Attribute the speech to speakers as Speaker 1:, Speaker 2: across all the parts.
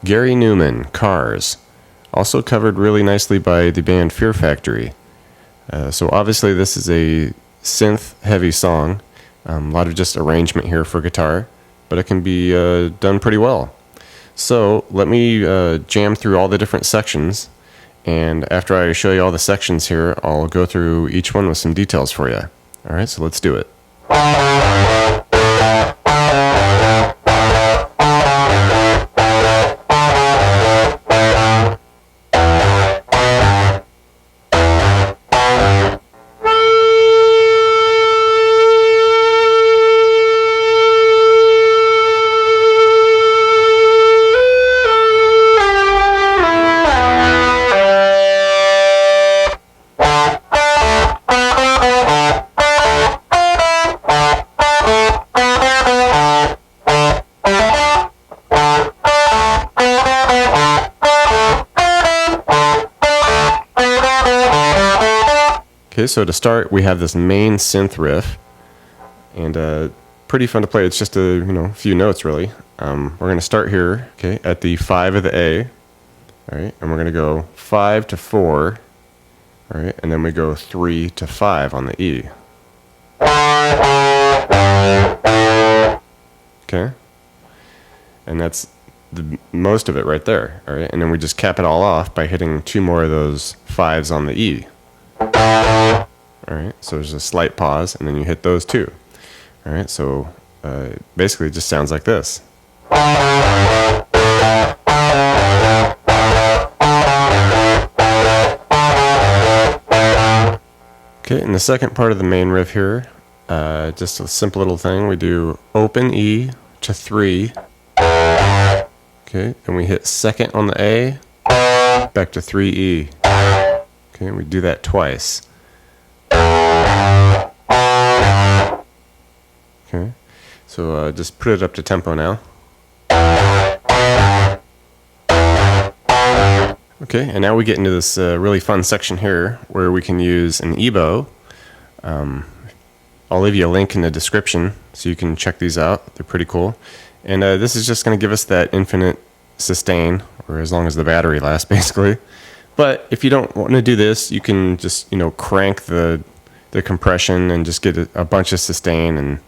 Speaker 1: Gary Numan, Cars. Also covered really nicely by the band Fear Factory. So obviously this is a synth-heavy song. A lot of just arrangement here for guitar, but it can be done pretty well. So let me jam through all the different sections, and after I show you all the sections here, I'll go through each one with some details for you. Alright, so let's do it. Okay, so to start, we have this main synth riff, and pretty fun to play. It's just a few notes really. We're going to start here, okay, at the 5 of the A, all right, and we're going to go 5 to 4, all right, and then we go 3 to 5 on the E. Okay, and that's the most of it right there, all right, and then we just cap it all off by hitting 2 more of those 5s on the E. Alright, so there's a slight pause, and then you hit those 2. Alright, so basically it just sounds like this. Okay, in the second part of the main riff here, just a simple little thing. We do open E to 3. Okay, and we hit second on the A, back to 3E. Okay, we do that twice. Okay, so just put it up to tempo now. Okay, and now we get into this really fun section here where we can use an Ebow. I'll leave you a link in the description so you can check these out. They're pretty cool. And this is just going to give us that infinite sustain, or as long as the battery lasts, basically. But if you don't want to do this, you can just crank the compression and just get a bunch of sustain and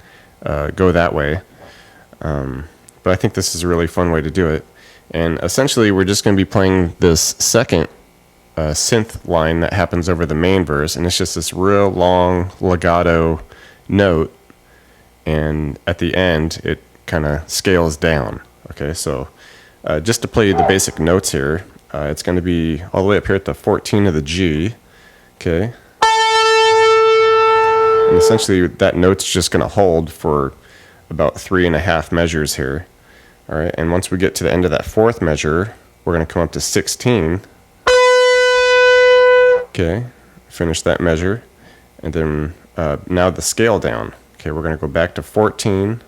Speaker 1: go that way. But I think this is a really fun way to do it. And essentially, we're just going to be playing this second synth line that happens over the main verse, and it's just this real long legato note, and at the end, it kind of scales down. Okay, so just to play you the basic notes here, it's going to be all the way up here at the 14 of the G. Okay, and essentially that note's just going to hold for about 3.5 measures here. All right, and once we get to the end of that 4th measure, we're going to come up to 16. Okay, finish that measure, and then now the scale down. Okay, we're going to go back to 14,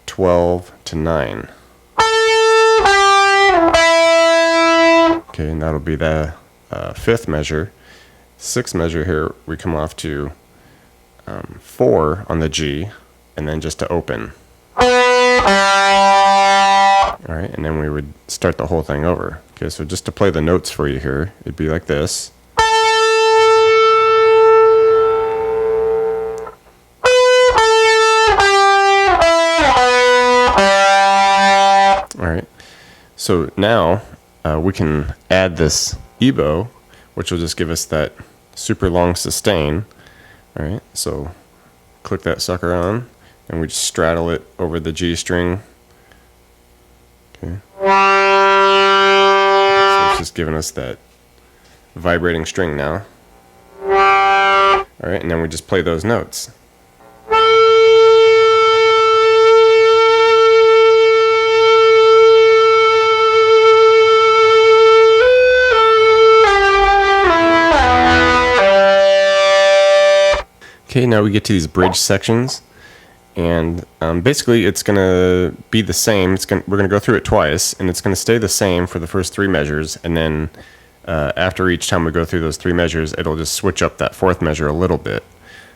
Speaker 1: 12 to 9. Okay, and that'll be the 5th measure. 6th measure here, we come off to 4 on the G, and then just to open. Alright, and then we would start the whole thing over. Okay, so just to play the notes for you here, it'd be like this. Alright, so now we can add this Ebow, which will just give us that super long sustain. Alright, so click that sucker on, and we just straddle it over the G string. Okay. So it's just giving us that vibrating string now. Alright, and then we just play those notes. Okay, now we get to these bridge sections, and basically it's going to be the same. We're going to go through it twice, and it's going to stay the same for the first 3 measures, and then after each time we go through those 3 measures, it'll just switch up that 4th measure a little bit.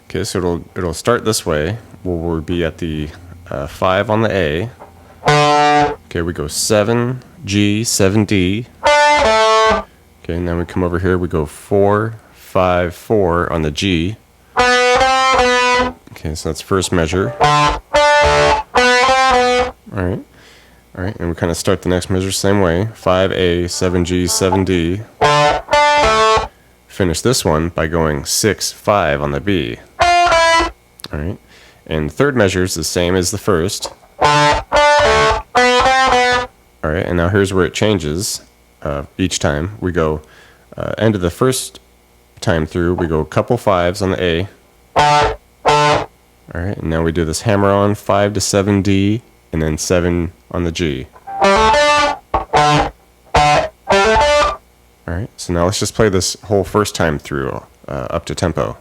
Speaker 1: Okay, so it'll start this way, where we'll be at the 5 on the A, Okay, we go 7, G, 7, D. Okay, and then we come over here, we go 4, 5, 4 on the G. Okay, so that's first measure. Alright. Alright, and we kind of start the next measure same way. 5A, 7G, 7D. Finish this one by going 6, 5 on the B. Alright, and third measure is the same as the first. Alright, and now here's where it changes each time. We go end of the first time through, we go a couple 5s on the A. Alright, and now we do this hammer on 5 to 7D and then 7 on the G. Alright, so now let's just play this whole first time through up to tempo.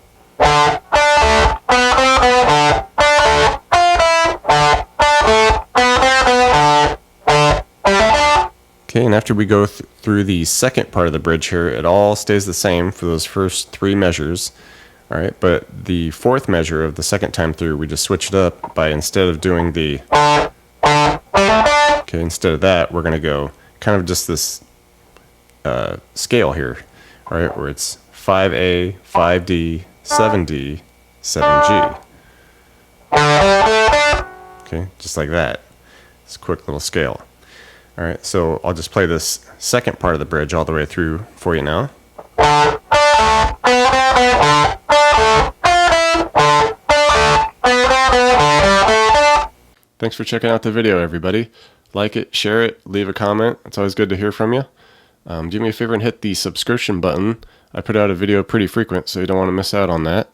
Speaker 1: Okay, and after we go through the second part of the bridge here, it all stays the same for those first 3 measures. Alright, but the fourth measure of the second time through, we just switch it up by instead of doing the... Okay, instead of that, we're going to go kind of just this scale here. Alright, where it's 5A, 5D, 7D, 7G. Okay, just like that. It's a quick little scale. Alright, so I'll just play this second part of the bridge all the way through for you now. Thanks for checking out the video, everybody. Like it, share it, leave a comment. It's always good to hear from you. Do me a favor and hit the subscription button. I put out a video pretty frequent, so you don't want to miss out on that.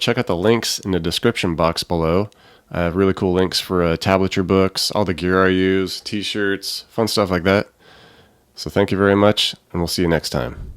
Speaker 1: Check out the links in the description box below. I have really cool links for tablature books, all the gear I use, t-shirts, fun stuff like that. So thank you very much, and we'll see you next time.